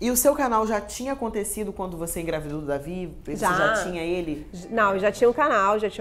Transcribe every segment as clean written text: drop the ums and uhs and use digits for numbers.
E o seu canal já tinha acontecido quando você engravidou do Davi? Você já tinha ele? Não, eu já tinha um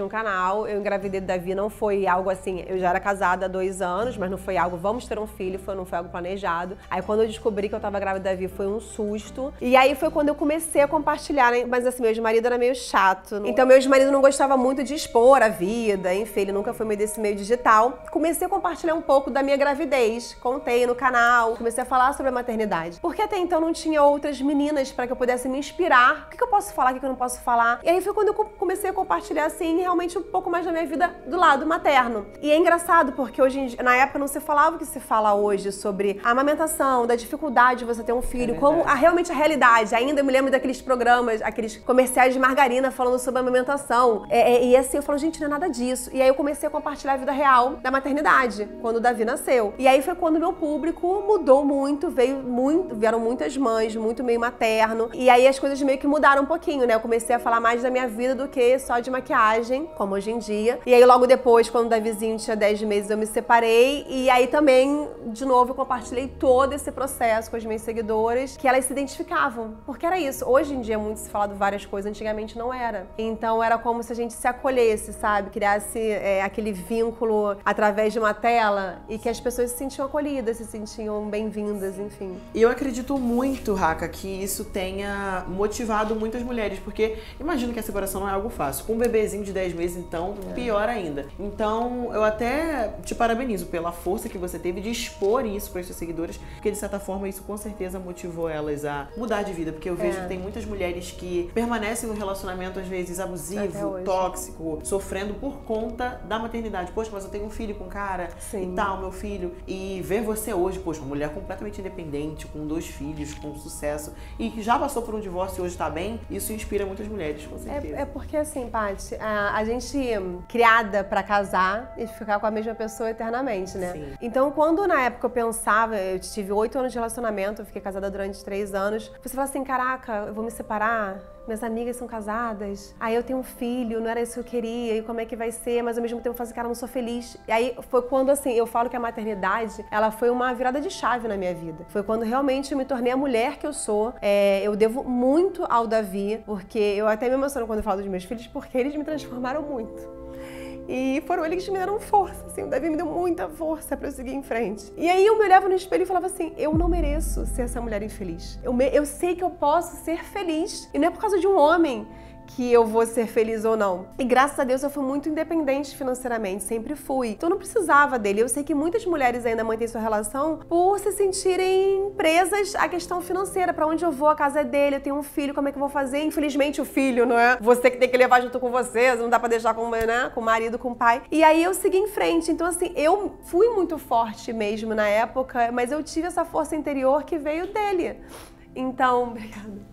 canal. Eu engravidei do Davi, não foi algo assim... Eu já era casada há 2 anos, mas não foi algo, vamos ter um filho, não foi algo planejado. Aí quando eu descobri que eu tava grávida do Davi, foi um susto. E aí foi quando eu comecei a compartilhar, né? Mas assim, meu ex-marido era meio chato. Então meu ex-marido não gostava muito de expor a vida, enfim, ele nunca foi meio desse meio digital. Comecei a compartilhar um pouco da minha gravidez. Contei no canal, comecei a falar sobre a maternidade. Porque até então não tinha outras meninas para que eu pudesse me inspirar. O que eu posso falar, o que eu não posso falar? E aí foi quando eu comecei a compartilhar, assim, realmente um pouco mais da minha vida do lado materno. E é engraçado, porque hoje em dia, na época não se falava o que se fala hoje sobre a amamentação, da dificuldade de você ter um filho, como realmente a realidade. Ainda eu me lembro daqueles programas, aqueles comerciais de margarina falando sobre a amamentação. E assim, eu falo, gente, não é nada disso. E aí eu comecei a compartilhar a vida real da maternidade, quando o Davi nasceu. E aí foi quando o meu público mudou muito, vieram muitas mães, muito meio materno. E aí as coisas meio que mudaram um pouquinho, né? Eu comecei a falar mais da minha vida do que só de maquiagem, como hoje em dia. E aí logo depois, quando o Davizinho tinha 10 meses, eu me separei. E aí também, de novo, eu compartilhei todo esse processo com as minhas seguidoras, que elas se identificavam. Porque era isso. Hoje em dia, muito se fala de várias coisas, antigamente não era. Então era como se a gente se acolhesse, sabe? Criasse aquele vínculo através de uma tela e que as pessoas se sentiam acolhidas, se sentiam bem-vindas, enfim. E eu acredito muito, Raca, que isso tenha motivado muitas mulheres, porque imagino que a separação não é algo fácil. Com um bebezinho de 10 meses, então, pior ainda. Então, eu até te parabenizo pela força que você teve de expor isso para as suas seguidoras, porque de certa forma isso com certeza motivou elas a mudar de vida, porque eu vejo que tem muitas mulheres que permanecem no relacionamento às vezes abusivo, tóxico, sofrendo por conta da maternidade. Poxa, mas eu tenho um filho com cara e tal, meu filho. E ver você hoje, poxa, uma mulher completamente independente, com 2 filhos, com sucesso, e que já passou por um divórcio e hoje tá bem, isso inspira muitas mulheres, com certeza. É porque assim, Paty, a gente criada pra casar e ficar com a mesma pessoa eternamente, né? Sim. Então, quando na época eu pensava, eu tive 8 anos de relacionamento, eu fiquei casada durante 3 anos, você fala assim, caraca, eu vou me separar? Minhas amigas são casadas, aí eu tenho um filho, não era isso que eu queria, e como é que vai ser? Mas ao mesmo tempo eu falo assim, cara, eu não sou feliz. E aí foi quando, assim, eu falo que a maternidade, ela foi uma virada de chave na minha vida. Foi quando realmente eu me tornei a mulher que eu sou. Eu devo muito ao Davi, porque eu até me emociono quando eu falo dos meus filhos, porque eles me transformaram muito. E foram eles que me deram força, assim, o Davi me deu muita força pra eu seguir em frente. E aí eu me olhava no espelho e falava assim, eu não mereço ser essa mulher infeliz. Eu sei que eu posso ser feliz. E não é por causa de um homem que eu vou ser feliz ou não. E graças a Deus eu fui muito independente financeiramente, sempre fui. Então eu não precisava dele. Eu sei que muitas mulheres ainda mantêm sua relação por se sentirem presas à questão financeira. Pra onde eu vou, a casa é dele, eu tenho um filho, como é que eu vou fazer? Infelizmente o filho, não é? Você que tem que levar junto com você, não dá pra deixar com, né, com o marido, com o pai. E aí eu segui em frente. Então assim, eu fui muito forte mesmo na época, mas eu tive essa força interior que veio dele. Então, obrigada.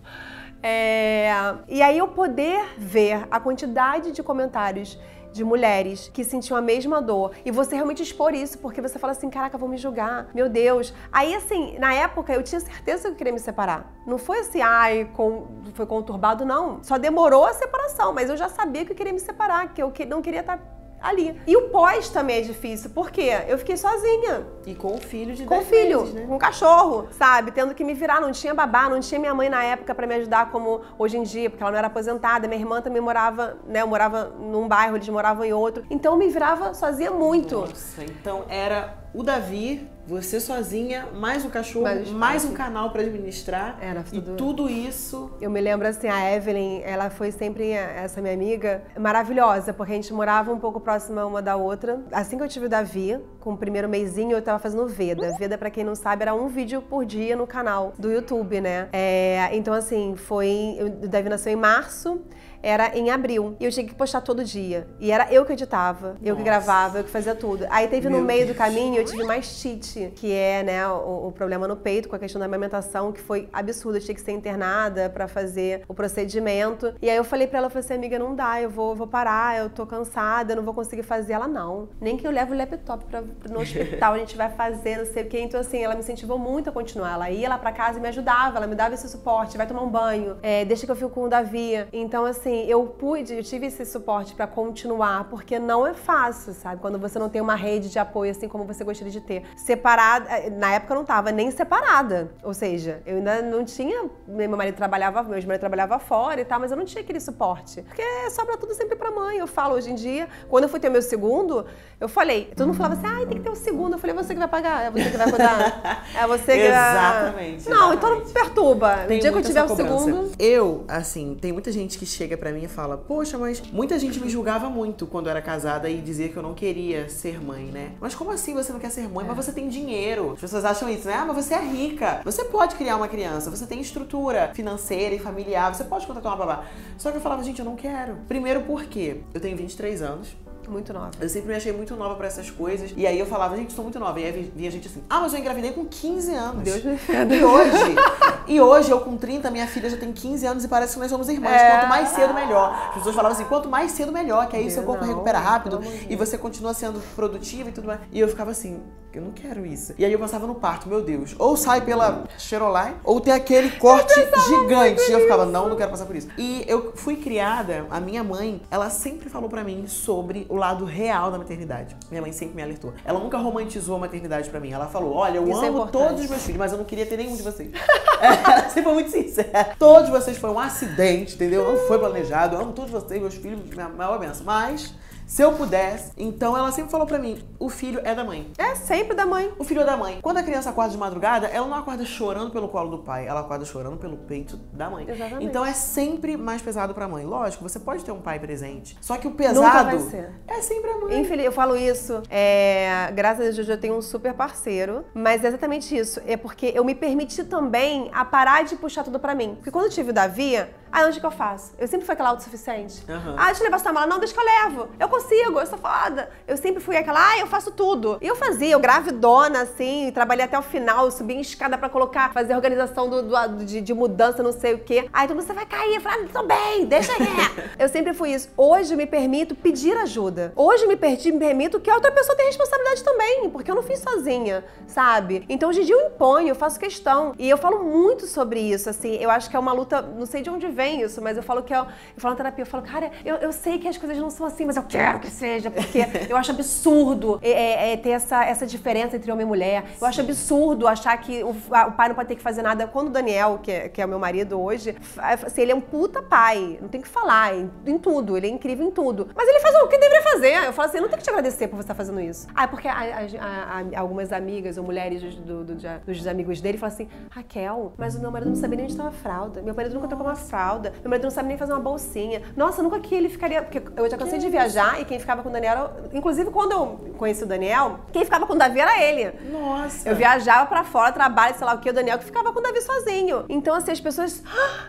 E aí eu poder ver a quantidade de comentários de mulheres que sentiam a mesma dor e você realmente expor isso, porque você fala assim, caraca, vão me julgar, meu Deus. Aí assim, na época eu tinha certeza que eu queria me separar. Não foi assim, foi conturbado, não. Só demorou a separação, mas eu já sabia que eu queria me separar, que eu não queria estar ali. E o pós também é difícil, porque eu fiquei sozinha. E com o filho de 10 Com o filho, meses, né? com o cachorro, sabe? Tendo que me virar, não tinha babá, não tinha minha mãe na época pra me ajudar como hoje em dia, porque ela não era aposentada. Minha irmã também morava, né? Eu morava num bairro, eles moravam em outro. Então eu me virava sozinha muito. Nossa, então era o Davi, você sozinha, mais o cachorro, mais um canal pra administrar. Era tudo. E tudo isso. Eu me lembro assim, a Evelyn, ela foi sempre essa minha amiga, maravilhosa, porque a gente morava um pouco próxima uma da outra. Assim que eu tive o Davi, com o primeiro mêsinho, eu tava fazendo Veda. Veda, pra quem não sabe, era um vídeo por dia no canal do YouTube, né? Então assim, o Davi nasceu em março, era em abril. E eu tinha que postar todo dia. E era eu que editava, eu que gravava, eu que fazia tudo. Aí teve no meio do caminho, eu tive mastite, que é, né, o problema no peito, com a questão da amamentação, que foi absurdo. Eu tinha que ser internada pra fazer o procedimento. E aí eu falei pra ela, eu falei assim, amiga, não dá, eu vou parar, eu tô cansada, eu não vou conseguir fazer. Ela, não. Nem que eu leve o laptop no hospital, a gente vai fazer, não sei o quê. Então assim, ela me incentivou muito a continuar. Ela ia lá pra casa e me ajudava, ela me dava esse suporte, vai tomar um banho, deixa que eu fico com o Davi. Então assim, assim, eu tive esse suporte pra continuar, porque não é fácil, sabe? Quando você não tem uma rede de apoio, assim como você gostaria de ter. Separada, na época eu não tava nem separada. Ou seja, eu ainda não tinha, meu marido trabalhava fora e tal, mas eu não tinha aquele suporte. Porque sobra tudo sempre pra mãe. Eu falo hoje em dia, quando eu fui ter o meu segundo, eu falei, todo mundo falava assim, ai, tem que ter o segundo. Eu falei, é você que vai pagar, é você que vai cuidar. É você que Exatamente. Não, então não perturba. No dia que eu tiver o segundo... Eu, assim, tem muita gente que chega pra mim e fala, poxa, mas muita gente me julgava muito quando eu era casada e dizia que eu não queria ser mãe, né? Mas como assim você não quer ser mãe? Mas você tem dinheiro. As pessoas acham isso, né? Ah, mas você é rica. Você pode criar uma criança. Você tem estrutura financeira e familiar. Você pode contratar uma babá. Só que eu falava, gente, eu não quero. Primeiro porque eu tenho 23 anos. Muito nova. Eu sempre me achei muito nova pra essas coisas. E aí eu falava, gente, sou muito nova. E aí vinha gente assim, ah, mas eu engravidei com 15 anos. Deus me defenda. E hoje, eu com 30, minha filha já tem 15 anos e parece que nós somos irmãs. Quanto mais cedo, melhor. As pessoas falavam assim, quanto mais cedo, melhor. Que aí seu corpo recupera rápido e você continua sendo produtiva e tudo mais. E eu ficava assim, eu não quero isso. E aí eu passava no parto, meu Deus. Ou sai pela Cheroline, ou tem aquele corte gigante. E eu ficava, não quero passar por isso. E eu fui criada, a minha mãe, ela sempre falou pra mim sobre o lado real da maternidade. Minha mãe sempre me alertou. Ela nunca romantizou a maternidade pra mim. Ela falou, olha, eu amo todos os meus filhos, mas eu não queria ter nenhum de vocês. Ela sempre foi muito sincera. Todos vocês foram um acidente, entendeu? Não foi planejado. Eu amo todos vocês, meus filhos, minha maior benção. Mas... se eu pudesse, então ela sempre falou pra mim, o filho é da mãe. É sempre da mãe. O filho é da mãe. Quando a criança acorda de madrugada, ela não acorda chorando pelo colo do pai, ela acorda chorando pelo peito da mãe. Exatamente. Então é sempre mais pesado pra mãe. Lógico, você pode ter um pai presente, só que o pesado nunca vai ser. É sempre a mãe. Eu falo isso, graças a Deus eu tenho um super parceiro, mas é exatamente isso. É porque eu me permiti também a parar de puxar tudo pra mim. Porque quando eu tive o Davi, onde que eu faço? Eu sempre fui aquela autossuficiente. Deixa eu levar sua mala. Não, deixa que eu levo. Eu consigo, eu sou foda. Eu sempre fui aquela, eu faço tudo. E eu fazia, eu gravidona, assim, trabalhei até o final, eu subi em escada pra colocar, fazer a organização de mudança, não sei o quê. Aí todo mundo, você vai cair. Eu falei, tô bem, deixa aí. Eu sempre fui isso. Hoje eu me permito pedir ajuda. Hoje eu me permito que a outra pessoa tenha responsabilidade também, porque eu não fiz sozinha, sabe? Então hoje em dia eu imponho, eu faço questão. E eu falo muito sobre isso, assim, eu acho que é uma luta, não sei de onde vem isso, mas eu falo que eu falo na terapia, eu falo, cara, eu sei que as coisas não são assim, mas eu quero que seja, porque eu acho absurdo ter essa diferença entre homem e mulher. Eu acho absurdo achar que o pai não pode ter que fazer nada. Quando o Daniel, que é o meu marido hoje, assim, ele é um puta pai, não tem que falar em tudo, ele é incrível em tudo. Mas ele faz o que deveria fazer. Eu falo assim, eu não tenho que te agradecer por você estar fazendo isso. Porque algumas amigas ou mulheres dos amigos dele falam assim, Raquel, mas o meu marido não sabia nem onde estava a fralda. Meu marido nunca trocou uma fralda. Meu marido não sabe nem fazer uma bolsinha. Nossa, nunca que ele ficaria... Porque eu já cansei de viajar e quem ficava com o Daniel... Inclusive, quando eu conheci o Daniel, quem ficava com o Davi era ele. Nossa! Eu viajava pra fora, trabalho, sei lá o que, o Daniel que ficava com o Davi sozinho. Então, assim, as pessoas...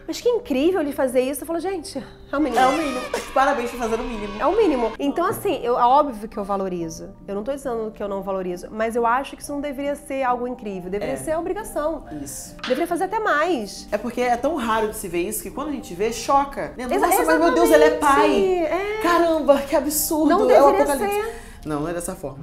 mas que incrível ele fazer isso. Eu falo, gente, é o mínimo. É o mínimo. Parabéns por fazer o mínimo. É o mínimo. Então, assim, é óbvio que eu valorizo. Eu não tô dizendo que eu não valorizo, mas eu acho que isso não deveria ser algo incrível. Deveria ser a obrigação. Isso. Deveria fazer até mais. É porque é tão raro de se ver isso que quando a gente vê, choca. Nossa, mas meu Deus, ele é pai. Caramba, que absurdo. Não deveria ser. Não é dessa forma.